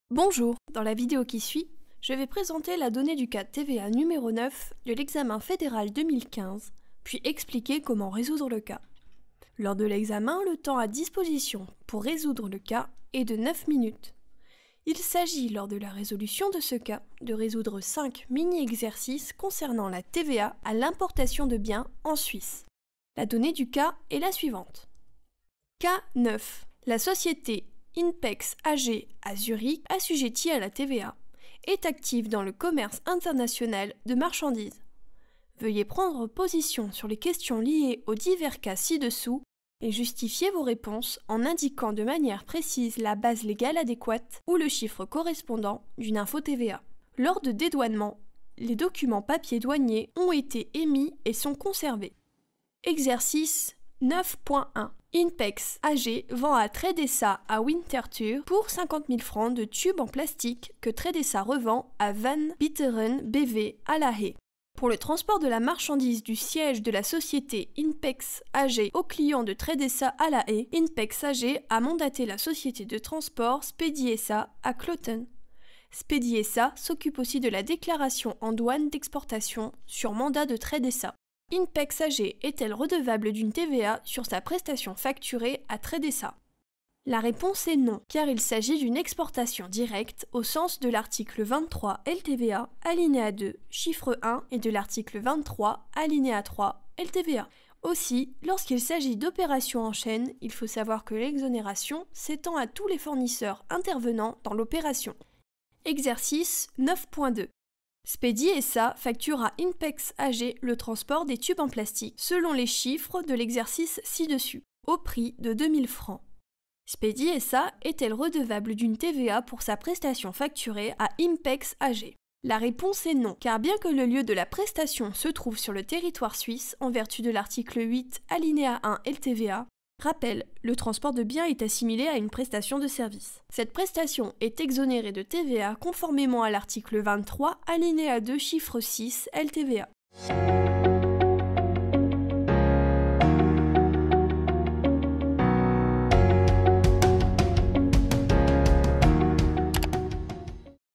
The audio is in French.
Bonjour, dans la vidéo qui suit, je vais présenter la donnée du cas TVA numéro 9 de l'examen fédéral 2015, puis expliquer comment résoudre le cas. Lors de l'examen, le temps à disposition pour résoudre le cas est de 9 minutes. Il s'agit, lors de la résolution de ce cas, de résoudre 5 mini-exercices concernant la TVA à l'importation de biens en Suisse. La donnée du cas est la suivante. Cas 9. La société INPEX AG à Zurich, assujettie à la TVA, est active dans le commerce international de marchandises. Veuillez prendre position sur les questions liées aux divers cas ci-dessous et justifier vos réponses en indiquant de manière précise la base légale adéquate ou le chiffre correspondant d'une info TVA. Lors de dédouanement, les documents papier douaniers ont été émis et sont conservés. Exercice 9.1. INPEX AG vend à Tredessa à Winterthur pour 50 000 francs de tubes en plastique que Tredessa revend à Van Bitteren BV à La Haye. Pour le transport de la marchandise du siège de la société INPEX AG aux clients de Tredessa à La Haye, INPEX AG a mandaté la société de transport Spediessa à Kloten. Spediessa s'occupe aussi de la déclaration en douane d'exportation sur mandat de Tredessa. INPEX AG est-elle redevable d'une TVA sur sa prestation facturée à Tredessa? La réponse est non, car il s'agit d'une exportation directe au sens de l'article 23 LTVA, alinéa 2, chiffre 1 et de l'article 23, alinéa 3 LTVA. Aussi, lorsqu'il s'agit d'opérations en chaîne, il faut savoir que l'exonération s'étend à tous les fournisseurs intervenant dans l'opération. Exercice 9.2. Spediessa facture à INPEX AG le transport des tubes en plastique, selon les chiffres de l'exercice ci-dessus, au prix de 2000 francs. Spediessa est-elle redevable d'une TVA pour sa prestation facturée à INPEX AG? La réponse est non, car bien que le lieu de la prestation se trouve sur le territoire suisse en vertu de l'article 8 alinéa 1 LTVA, rappel, le transport de biens est assimilé à une prestation de service. Cette prestation est exonérée de TVA conformément à l'article 23 alinéa 2 chiffre 6 LTVA.